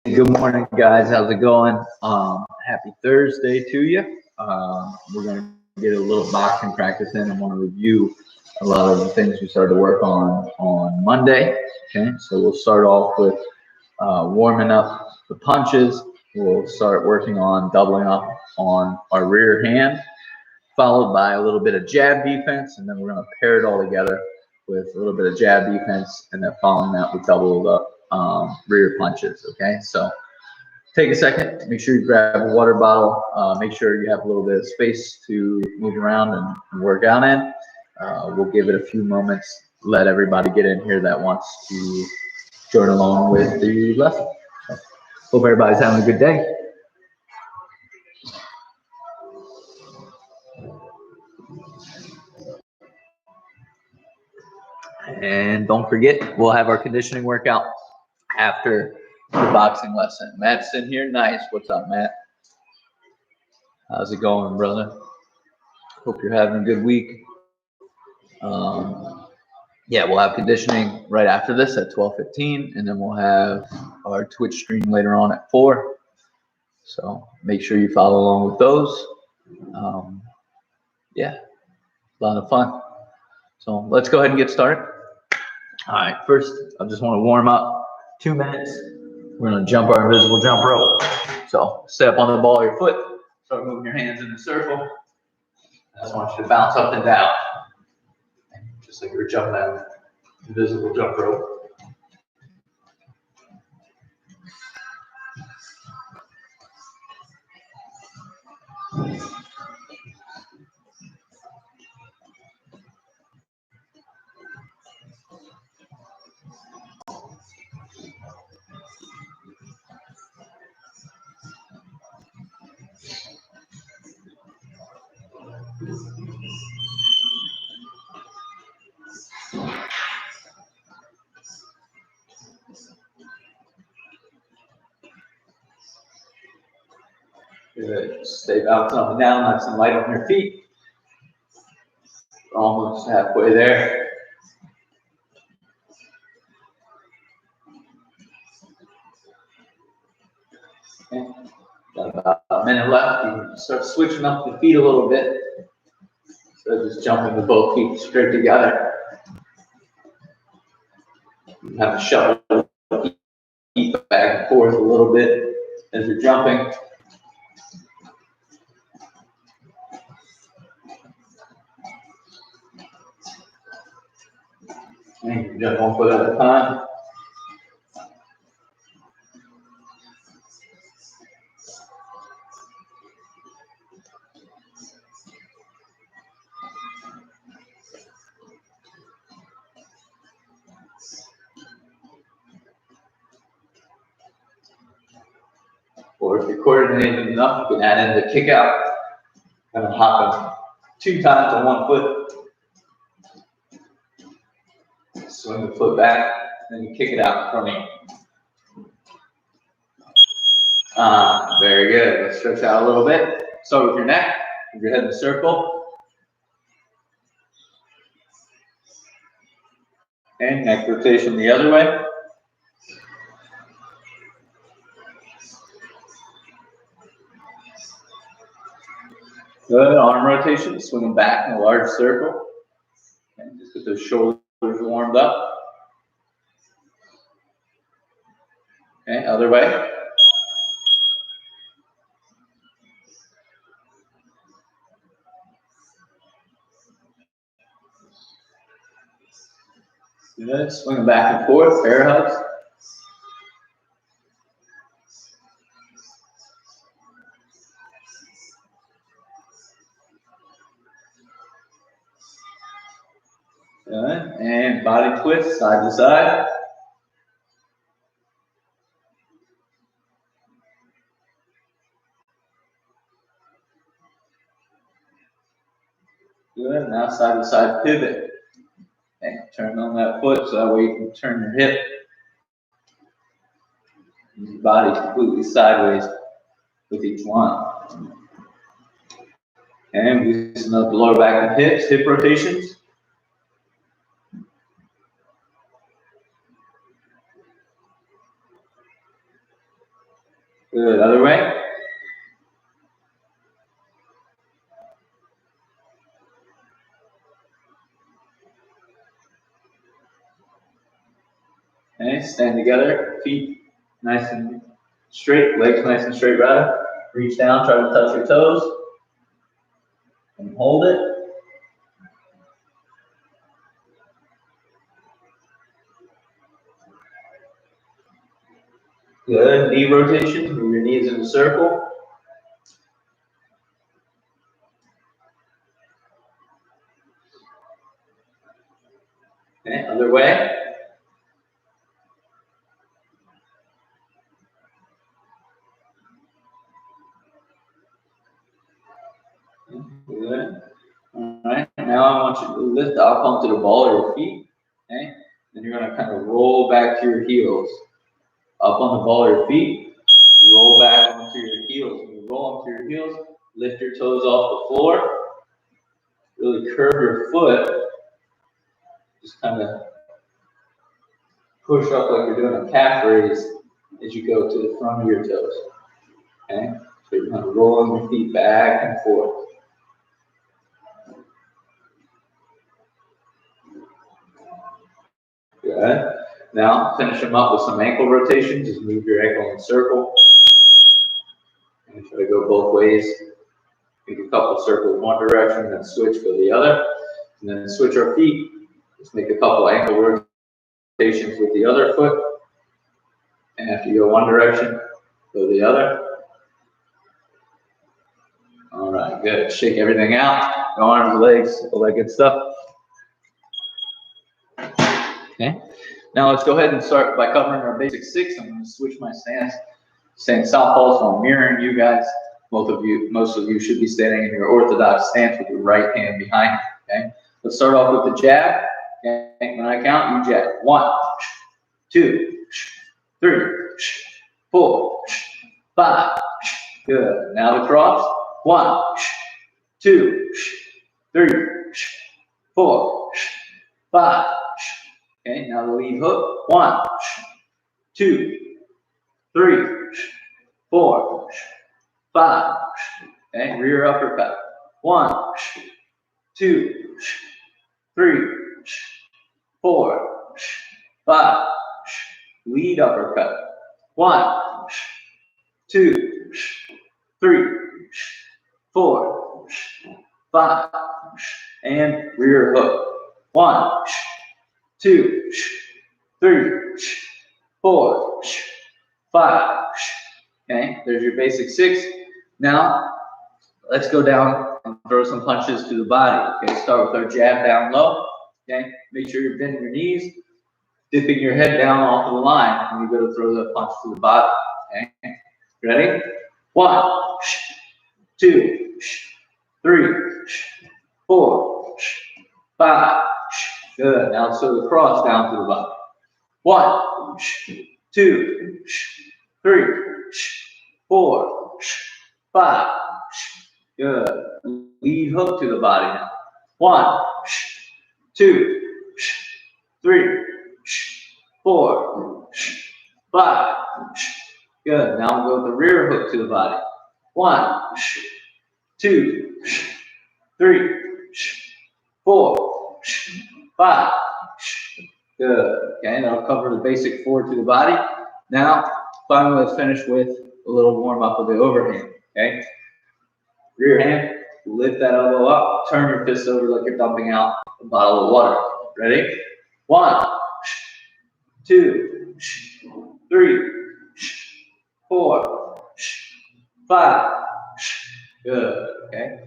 Good morning, guys. How's it going? Happy Thursday to you. We're going to get a little boxing practice in. I want to review a lot of the things we started to work on Monday. Okay, so we'll start off with warming up the punches. We'll start working on doubling up on our rear hand, followed by a little bit of jab defense, and then we're going to pair it all together with a little bit of jab defense, and then following that with doubled up rear punches. Okay, so take a second, make sure you grab a water bottle, make sure you have a little bit of space to move around and work out in. We'll give it a few moments, let everybody get in here that wants to join along with the lesson. So, hope everybody's having a good day. And don't forget, we'll have our conditioning workout after the boxing lesson. Matt's in here. Nice. What's up, Matt? How's it going, brother? Hope you're having a good week. Yeah, we'll have conditioning right after this at 12:15, and then we'll have our Twitch stream later on at 4. So make sure you follow along with those. Yeah, a lot of fun. So let's go ahead and get started. All right, first, I just want to warm up 2 minutes. We're going to jump our invisible jump rope. So step on the ball of your foot, start moving your hands in a circle. I just want you to bounce up and down, just like you're jumping that invisible jump rope. Good. Stay bouncing up and down, nice and light on your feet. Almost halfway there. Okay. Got about a minute left. You can start switching up the feet a little bit. So just jumping with both feet straight together. You have to shuffle the feet back and forth a little bit as you're jumping. And you can jump 1 foot at a time. Or if you're coordinated enough, you can add in the kick out, kind of hopping 2 times on 1 foot. Swing the foot back, then you kick it out in front of you. Very good. Let's stretch out a little bit. Start with your neck, move your head in a circle. And neck rotation the other way. Good. Arm rotation, swing them back in a large circle. And just get those shoulders warmed up. Okay, other way. Good. Swing them back and forth, bear hugs. Good. And body twist, side to side. Good. Now side to side pivot. Okay. Turn on that foot so that way you can turn your hip. Your body completely sideways with each one. And loosen up the lower back and hips, hip rotations. Good. Other way. Okay, stand together, feet nice and straight, legs nice and straight, rather. Reach down, try to touch your toes, and hold it. Good. Knee rotation, move your knees in a circle. Okay, other way. Good. All right, now I want you to lift up onto the ball of your feet. Okay, then you're going to kind of roll back to your heels. Up on the ball of your feet, roll back onto your heels. When you roll onto your heels, lift your toes off the floor. Really curve your foot. Just kind of push up like you're doing a calf raise as you go to the front of your toes. Okay, so you're kind of rolling your feet back and forth. Good. Now finish them up with some ankle rotations. Just move your ankle in a circle. And try to go both ways. Make a couple circles one direction, then switch go the other. And then switch our feet. Just make a couple ankle rotations with the other foot. And after you go one direction, go the other. All right, good. Shake everything out. No arms, legs, all that good stuff. Okay. Now let's go ahead and start by covering our basic 6. I'm going to switch my stance. Stand southpaw, so I'm mirroring you guys. Most of you should be standing in your orthodox stance with your right hand behind you. Okay. Let's start off with the jab. Okay. When I count, you jab. 1, 2, 3, 4, 5. Good. Now the cross. 1, 2, 3, 4, 5. Okay, now the lead hook. 1, 2, 3, 4, 5. Okay, rear uppercut. 1, 2, 3, 4, 5. Lead uppercut. 1, 2, 3, 4, 5. And rear hook. 1, 2, 3, 4, 5. Okay, there's your basic 6. Now, let's go down and throw some punches to the body. Okay, start with our jab down low. Okay, make sure you're bending your knees, dipping your head down off of the line when you go to throw the punch to the body. Okay, ready? 1, 2, 3, 4, 5. Good. Now let's throw the cross down to the body. 1, 2, 3, 4, 5. Good. Lead hook to the body now. 1, 2, 3, 4, 5. Good. Now we'll go with the rear hook to the body. 1, 2, 3, 4, 5. Good. Okay, that'll cover the basic 4 to the body. Now, finally, let's finish with a little warm up of the overhand. Okay. Rear hand, lift that elbow up, turn your fist over like you're dumping out a bottle of water. Ready? 1, 2, 3, 4, 5. Good. Okay.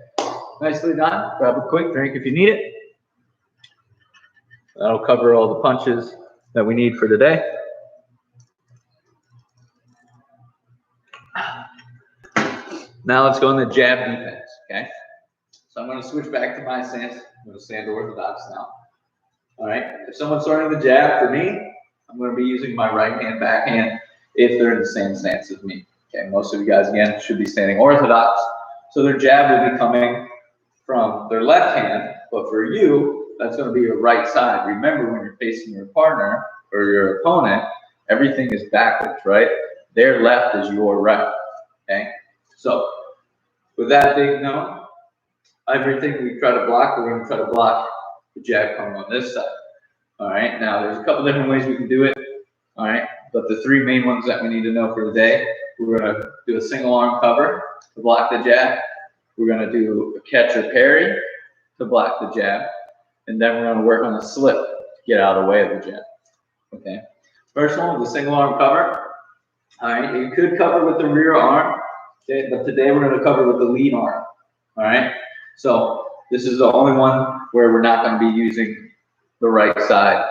Nicely done. Grab a quick drink if you need it. That'll cover all the punches that we need for today. Now let's go in the jab defense, okay? So I'm going to switch back to my stance. I'm going to stand orthodox now. All right. If someone's starting the jab for me, I'm going to be using my right hand backhand if they're in the same stance as me. Okay. Most of you guys, again, should be standing orthodox. So their jab will be coming from their left hand, but for you, that's going to be your right side. Remember, when you're facing your partner or your opponent, everything is backwards, right? Their left is your right. okay? So with that being known, everything we try to block, we're going to try to block the jab coming on this side. All right, now there's a couple different ways we can do it. All right, but the three main ones that we need to know for the day, we're going to do a single arm cover to block the jab. We're going to do a catch or parry to block the jab. And then we're going to work on a slip to get out of the way of the jab. Okay, first one, the single arm cover. All right, you could cover with the rear arm, okay, but today we're going to cover with the lead arm. All right, so this is the only one where we're not going to be using the right side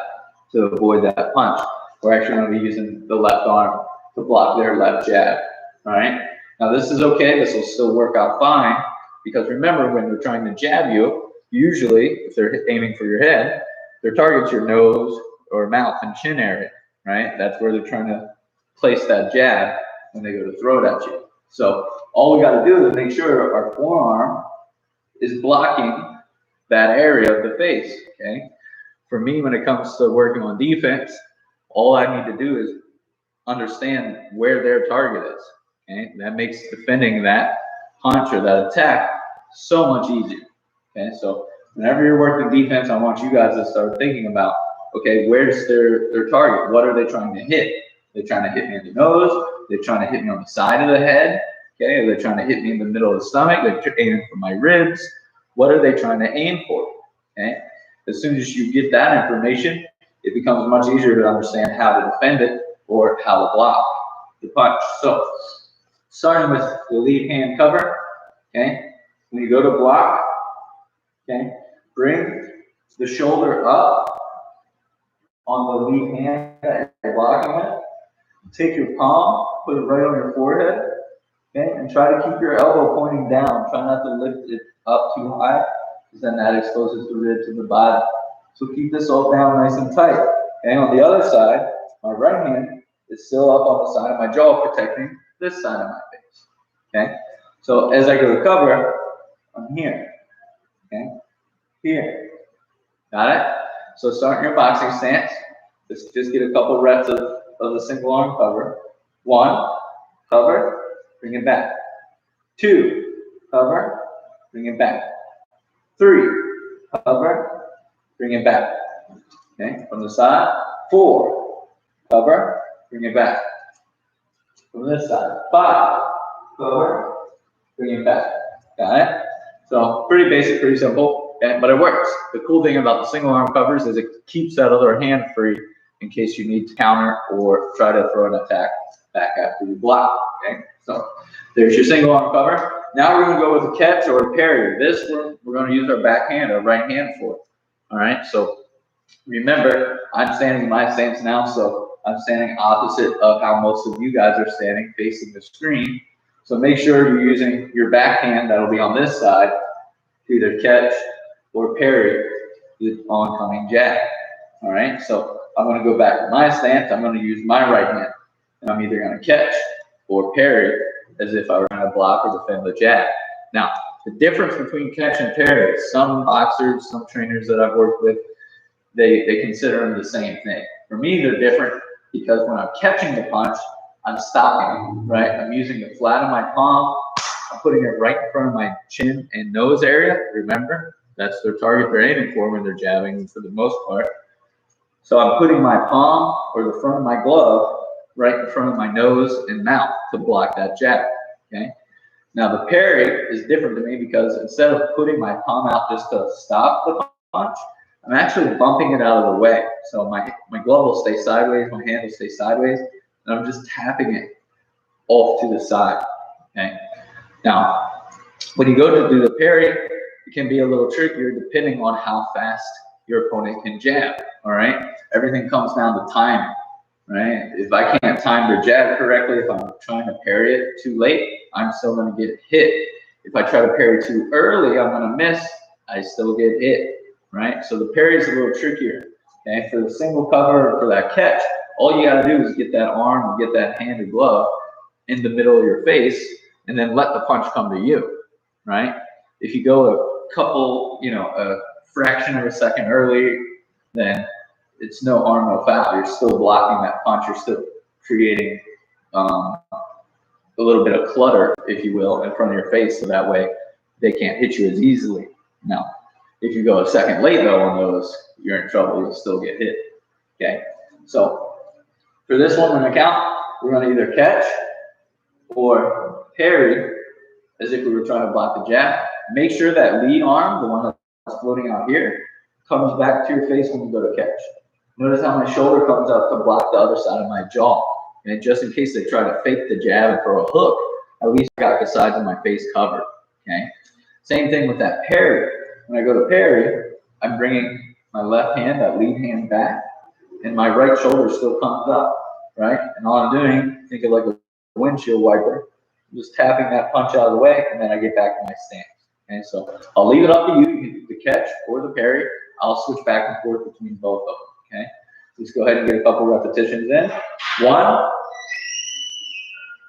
to avoid that punch. We're actually going to be using the left arm to block their left jab. All right, now this is okay. This will still work out fine because remember, when they're trying to jab you, usually if they're aiming for your head, their target's your nose or mouth and chin area, right? That's where they're trying to place that jab when they go to throw it at you. So all we got to do is make sure our forearm is blocking that area of the face, okay? For me, when it comes to working on defense, all I need to do is understand where their target is, okay? That makes defending that punch or that attack so much easier, okay? So whenever you're working defense, I want you guys to start thinking about, okay, where's their target? What are they trying to hit? They're trying to hit me in the nose. They're trying to hit me on the side of the head, okay? They're trying to hit me in the middle of the stomach. They're aiming for my ribs. What are they trying to aim for, okay? As soon as you get that information, it becomes much easier to understand how to defend it or how to block the punch. So starting with the lead hand cover, okay? When you go to block, okay, bring the shoulder up on the lead hand that you're blocking with. Take your palm, put it right on your forehead, okay, and try to keep your elbow pointing down. Try not to lift it up too high, because then that exposes the rib to the body. So keep this all down nice and tight. Okay, on the other side, my right hand is still up on the side of my jaw, protecting this side of my face. Okay, so as I go to cover, I'm here. Okay, here. Got it? So start your boxing stance. Just get a couple reps of the single arm cover. 1, cover, bring it back. 2, cover, bring it back. 3, cover, bring it back. Okay, from the side. 4, cover, bring it back. From this side. 5, cover, bring it back. Got it? So pretty basic, pretty simple, okay, but it works. The cool thing about the single arm covers is it keeps that other hand free in case you need to counter or try to throw an attack back after you block. Okay, so there's your single arm cover. Now we're going to go with a catch or a parry. This one we're going to use our back hand, our right hand for. All right, so remember, I'm standing in my stance now, so I'm standing opposite of how most of you guys are standing, facing the screen. So make sure you're using your back hand that'll be on this side to either catch or parry the oncoming jab. All right, so I'm going to go back to my stance. I'm going to use my right hand, and I'm either going to catch or parry as if I were going to block or defend the jab. Now, the difference between catch and parry, some boxers, some trainers that I've worked with, they consider them the same thing. For me, they're different because when I'm catching the punch, I'm stopping, right? I'm using the flat of my palm. I'm putting it right in front of my chin and nose area. Remember, that's their target they're aiming for when they're jabbing for the most part. So I'm putting my palm or the front of my glove right in front of my nose and mouth to block that jab, okay? Now the parry is different to me because instead of putting my palm out just to stop the punch, I'm actually bumping it out of the way. So my glove will stay sideways, my hand will stay sideways, and I'm just tapping it off to the side, okay? Now, when you go to do the parry, it can be a little trickier depending on how fast your opponent can jab, all right? Everything comes down to timing, right? If I can't time their jab correctly, if I'm trying to parry it too late, I'm still going to get hit. If I try to parry too early, I'm going to miss. I still get hit, right? So the parry is a little trickier, okay? For the single cover or for that catch, all you got to do is get that arm and get that hand or glove in the middle of your face and then let the punch come to you, right? If you go a couple, a fraction of a second early, then it's no harm, no foul. You're still blocking that punch. You're still creating a a little bit of clutter, if you will, in front of your face, so that way they can't hit you as easily. Now, if you go a second late though on those, you're in trouble. You'll still get hit. Okay. So for this one on the count, we're going to either catch or parry as if we were trying to block the jab. Make sure that lead arm, the one that's floating out here, comes back to your face when you go to catch. Notice how my shoulder comes up to block the other side of my jaw. And just in case they try to fake the jab and throw a hook, at least I got the sides of my face covered. Okay. Same thing with that parry. When I go to parry, I'm bringing my left hand, that lead hand back, and my right shoulder still comes up, right? And all I'm doing, think of like a windshield wiper, I'm just tapping that punch out of the way, and then I get back to my stance. Okay, so I'll leave it up to you. You can do the catch or the parry. I'll switch back and forth between both of them. Okay, let's go ahead and get a couple repetitions in. 1,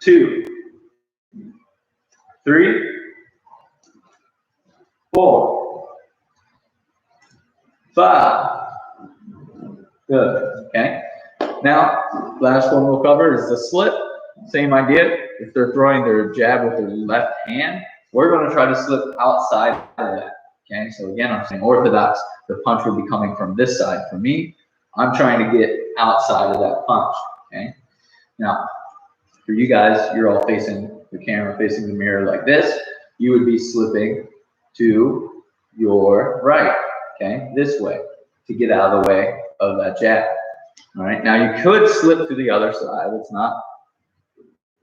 2, 3, 4, 5. Good. Okay. Now, last one we'll cover is the slip. Same idea. If they're throwing their jab with their left hand, we're going to try to slip outside of that. Okay. So again, I'm saying orthodox. The punch would be coming from this side. For me, I'm trying to get outside of that punch. Okay. Now, for you guys, you're all facing the camera, facing the mirror like this. You would be slipping to your right. Okay, this way to get out of the way of that jab. All right. Now you could slip to the other side. It's not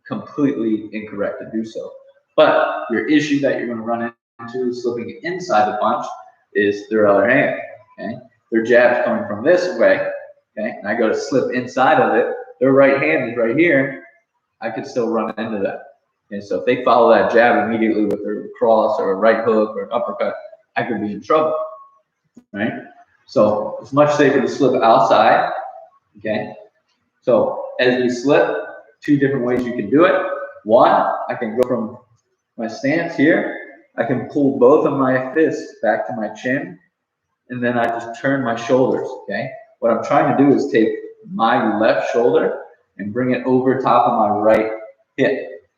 completely incorrect to do so. But your issue that you're going to run into slipping inside the punch is their other hand. Okay. Their jab's coming from this way. Okay. And I go to slip inside of it. Their right hand is right here. I could still run into that. And so if they follow that jab immediately with their cross or a right hook or an uppercut, I could be in trouble. Right? So it's much safer to slip outside. Okay. So as we slip, 2 different ways you can do it. One, I can go from my stance here. I can pull both of my fists back to my chin, and then I just turn my shoulders. Okay. What I'm trying to do is take my left shoulder and bring it over top of my right hip.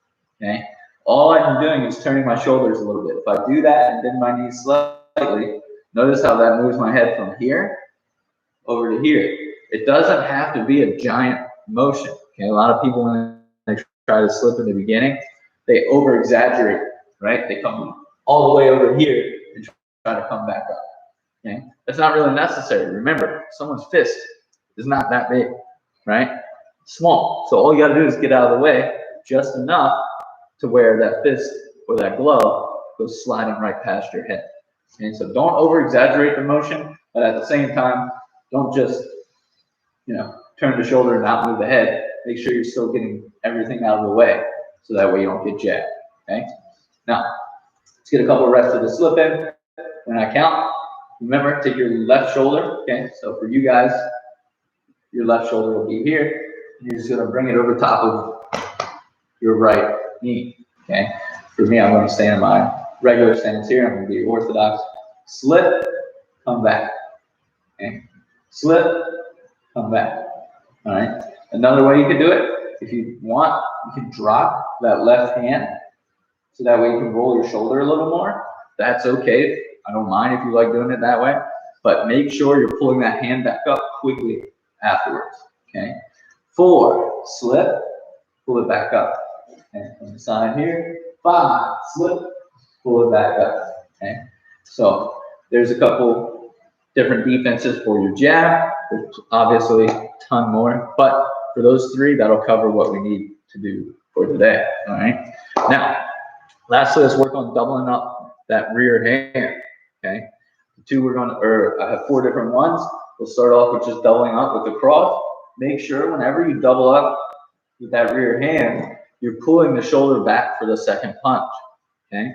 Okay. All I'm doing is turning my shoulders a little bit. If I do that and bend my knees slightly, notice how that moves my head from here over to here. It doesn't have to be a giant motion. Okay, a lot of people when they try to slip in the beginning, they over exaggerate, right? They come all the way over here and try to come back up. Okay, that's not really necessary. Remember, someone's fist is not that big, right? Small. So all you got to do is get out of the way just enough to where that fist or that glove goes sliding right past your head. And so don't over exaggerate the motion, but at the same time, don't just, turn the shoulder and not move the head. Make sure you're still getting everything out of the way so that way you don't get jabbed. Okay. Now, let's get a couple of reps of the slip in. When I count, remember, take your left shoulder. Okay. So for you guys, your left shoulder will be here. You're just going to bring it over top of your right knee. Okay. For me, I'm going to stay in my regular stance here. I'm going to be orthodox. Slip, come back. Okay. Slip, come back. All right. Another way you can do it, if you want, you can drop that left hand so that way you can roll your shoulder a little more. That's okay. I don't mind if you like doing it that way, but make sure you're pulling that hand back up quickly afterwards. Okay. 4, slip, pull it back up. Okay. On the side here. 5, slip, pull it back up. Okay. So there's a couple different defenses for your jab. There's obviously a ton more, but for those 3, that'll cover what we need to do for today. All right. Now, lastly, let's work on doubling up that rear hand. Okay. The 2 we're going to, or I have 4 different ones. We'll start off with just doubling up with the cross. Make sure whenever you double up with that rear hand, you're pulling the shoulder back for the second punch. Okay.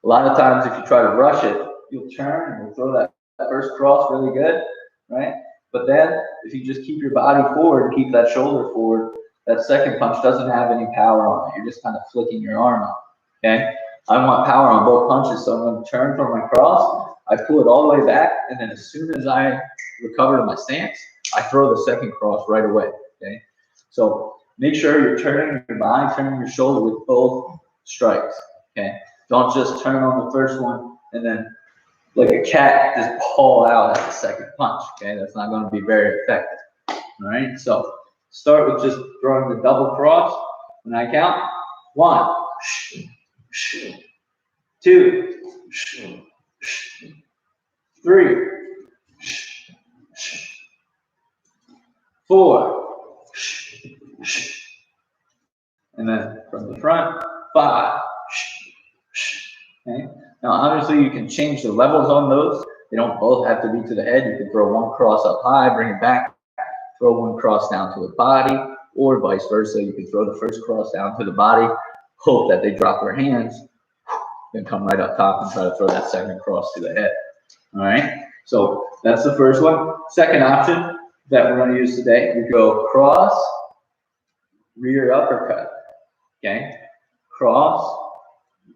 A lot of times, if you try to rush it, you'll turn and you'll throw that first cross really good, right? But then, if you just keep your body forward, keep that shoulder forward, that second punch doesn't have any power on it. You're just kind of flicking your arm up, okay? I want power on both punches, so I'm going to turn from my cross. I pull it all the way back, and then as soon as I recover to my stance, I throw the second cross right away, okay? So make sure you're turning your body, turning your shoulder with both strikes, okay? Don't just turn on the first one and then like a cat just pull out at the second punch, okay? That's not going to be very effective, all right? So start with just throwing the double cross. When I count, 1, 2, 3, 4, and then from the front, 5. Okay. Now, obviously, you can change the levels on those. They don't both have to be to the head. You can throw one cross up high, bring it back, throw one cross down to the body, or vice versa. You can throw the first cross down to the body, hope that they drop their hands, then come right up top and try to throw that second cross to the head. All right. So that's the first one. Second option that we're going to use today, we go cross, rear uppercut. Okay. Cross,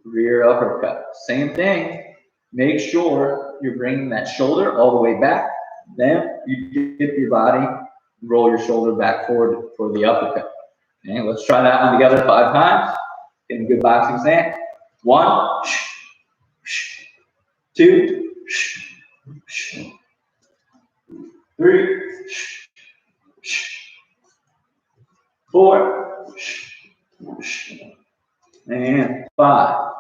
rear uppercut. Same thing. Make sure you're bringing that shoulder all the way back. Then you dip your body, roll your shoulder back forward for the uppercut. Okay, let's try that one together 5 times. Get a good boxing stance. 1, 2, 3, 4, and 5.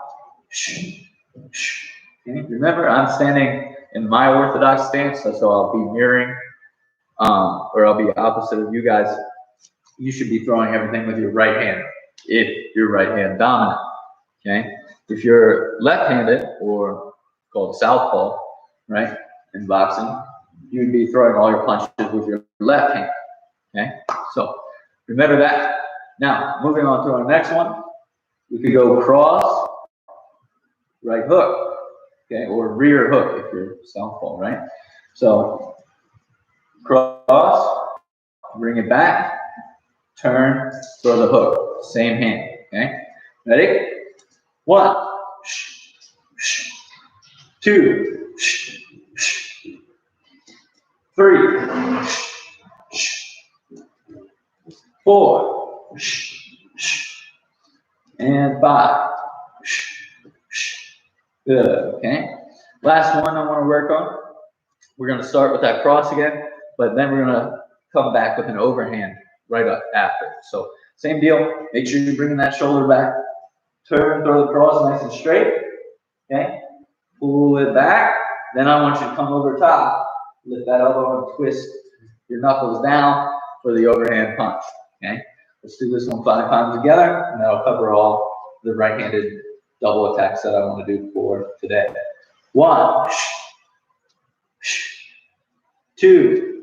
Okay, remember, I'm standing in my orthodox stance, so I'll be mirroring, or I'll be opposite of you guys. You should be throwing everything with your right hand, if you're right hand dominant. Okay, if you're left-handed, or called southpaw, right, in boxing, you'd be throwing all your punches with your left hand. Okay, so remember that. Now, moving on to our next one, we could go cross, right hook, okay, or rear hook if you're southpaw, right? So cross, bring it back, turn, throw the hook, same hand, okay? Ready? 1, 2, 3, 4, and 5. Good, okay? Last one I want to work on. We're going to start with that cross again, but then we're going to come back with an overhand right up after. So same deal. Make sure you're bringing that shoulder back. Turn, throw the cross nice and straight. Okay? Pull it back. Then I want you to come over top. Lift that elbow and twist your knuckles down for the overhand punch. Okay? Let's do this one 5 times together, and that'll cover all the right-handed double attacks that I want to do for today. 1, 2,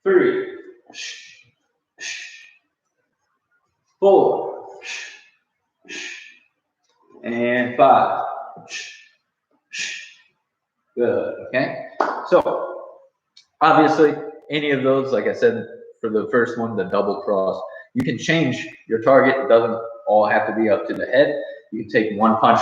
3, 4, and 5. Good, okay? So, obviously, any of those, like I said, for the first one, the double cross, you can change your target. It doesn't all have to be up to the head. You can take one punch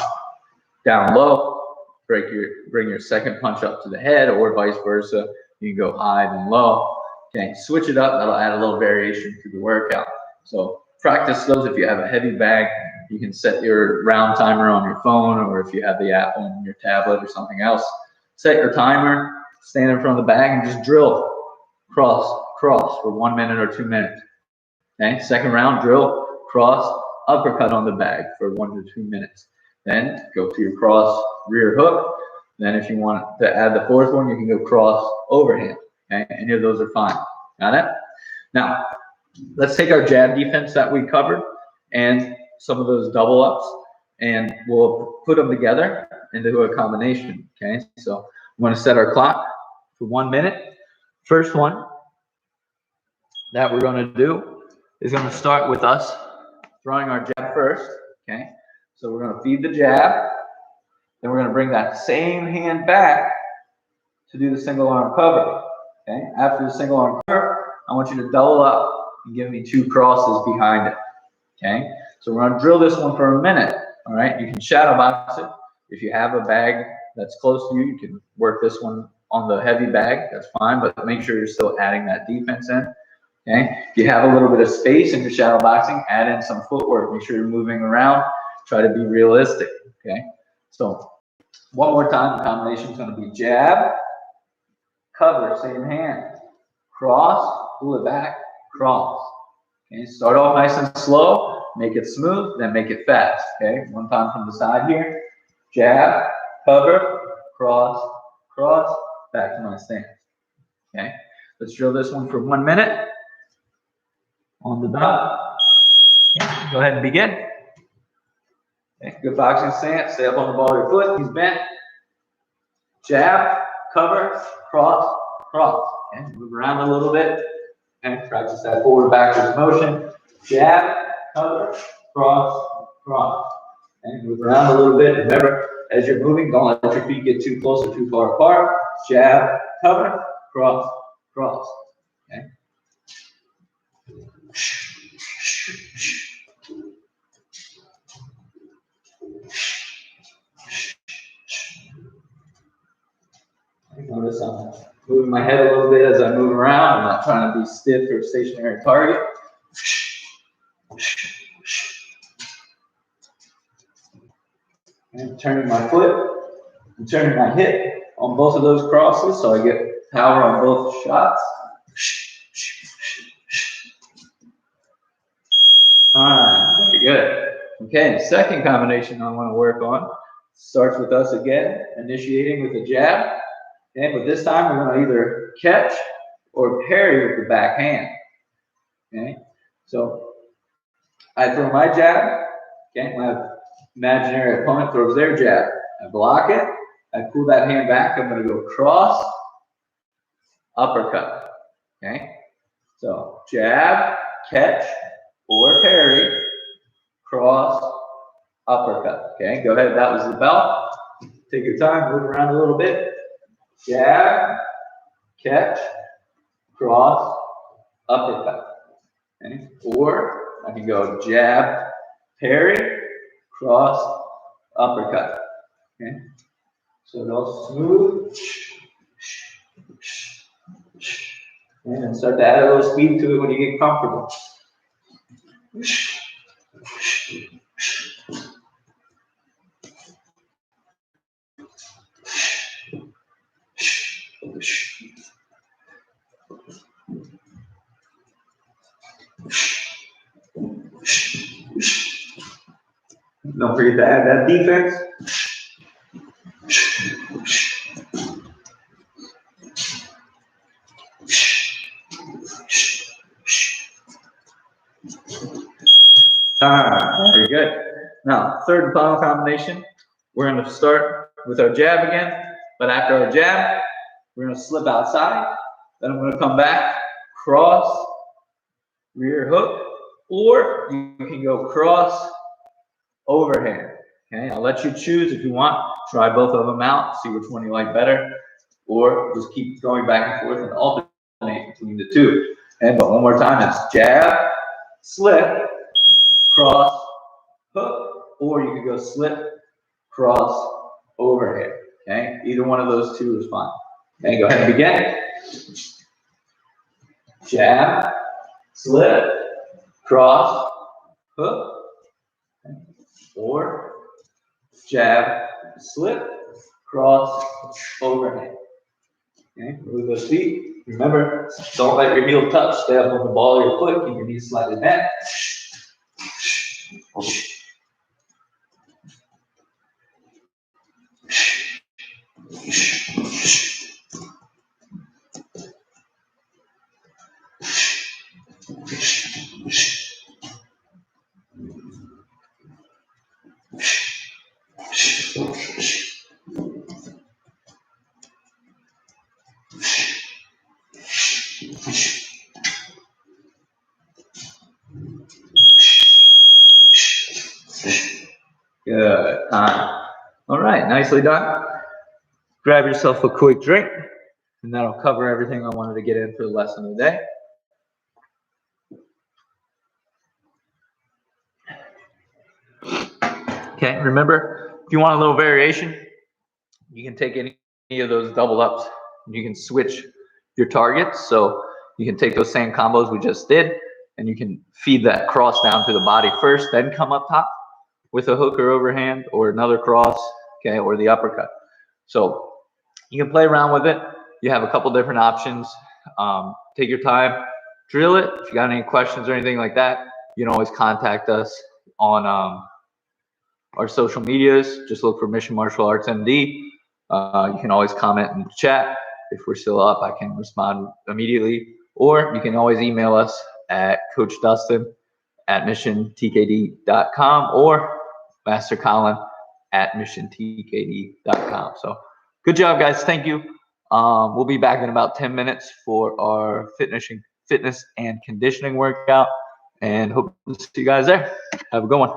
down low, bring your second punch up to the head, or vice versa. You can go high then low. Okay, switch it up. That'll add a little variation to the workout. So practice those. If you have a heavy bag, you can set your round timer on your phone, or if you have the app on your tablet or something else, set your timer, stand in front of the bag, and just drill cross for 1 minute or 2 minutes. Okay, second round, drill, cross, uppercut on the bag for 1 to 2 minutes. Then go to your cross rear hook. Then if you want to add the fourth one, you can go cross overhand. Okay, any of those are fine. Got it? Now, let's take our jab defense that we covered and some of those double ups, and we'll put them together into a combination. Okay, so I'm going to set our clock for 1 minute. First one that we're going to do is going to start with us throwing our jab first. Okay, so we're going to feed the jab, then we're going to bring that same hand back to do the single arm cover. Okay, after the single arm cover, I want you to double up and give me 2 crosses behind it. Okay, so we're going to drill this one for a minute. All right, you can shadow box it. If you have a bag that's close to you, you can work this one on the heavy bag. That's fine, but make sure you're still adding that defense in. Okay, if you have a little bit of space in your shadow boxing, add in some footwork. Make sure you're moving around. Try to be realistic. Okay, so one more time, the combination is going to be jab, cover, same hand, cross, pull it back, cross. Okay, start off nice and slow, make it smooth, then make it fast. Okay, one time from the side here, jab, cover, cross, cross, back to my stance. Okay, let's drill this one for 1 minute. On the dot. Okay, go ahead and begin. Okay, good boxing stance. Stay up on the ball of your foot. He's bent. Jab, cover, cross, cross. Okay, move around a little bit and practice that forward backwards motion. Jab, cover, cross, cross. And move around a little bit. Remember, as you're moving, don't let your feet get too close or too far apart. Jab, cover, cross, cross. Okay. Notice I'm moving my head a little bit as I move around. I'm not trying to be stiff or stationary target. And turning my foot and turning my hip on both of those crosses so I get power on both shots. All right, very good. Okay, second combination I want to work on starts with us again, initiating with a jab. Okay, but this time we're going to either catch or parry with the back hand. Okay, so I throw my jab. Okay, my imaginary opponent throws their jab. I block it. I pull that hand back. I'm going to go cross, uppercut. Okay, so jab, catch, or parry, cross, uppercut. Okay, go ahead. That was the belt. Take your time, move around a little bit. Jab, catch, cross, uppercut. Okay, or I can go jab, parry, cross, uppercut. Okay, so they'll smooth. And start to add a little speed to it when you get comfortable. Don't forget to add that defense. Very good. Now, third and final combination, we're going to start with our jab again, but after our jab, we're going to slip outside. Then I'm going to come back, cross, rear hook, or you can go cross, overhand. Okay, I'll let you choose if you want. Try both of them out, see which one you like better, or just keep going back and forth and alternate between the two. And but one more time, it's jab, slip, cross, hook, or you can go slip, cross, overhand. Okay, either one of those two is fine. Okay, go ahead and begin. Jab, slip, cross, hook, or jab, slip, cross, overhand. Okay, move those feet. Remember, don't let your heel touch. Stay up on the ball of your foot. Keep your knees slightly bent. Good. All right, nicely done. Grab yourself a quick drink, and that'll cover everything I wanted to get in for the lesson today. Okay, remember, if you want a little variation, you can take any of those double ups, and you can switch your targets. So you can take those same combos we just did, and you can feed that cross down to the body first, then come up top with a hook or overhand or another cross, okay, or the uppercut. So you can play around with it. You have a couple different options. Take your time, drill it. If you got any questions or anything like that, you can always contact us on our social medias. Just look for Mission Martial Arts MD. You can always comment in the chat. If we're still up, I can respond immediately. Or you can always email us at CoachDustin@missiontkd.com or Master Colin @missiontkd.com. So good job, guys. Thank you. We'll be back in about 10 minutes for our fitness and conditioning workout, and hope to see you guys there. Have a good one.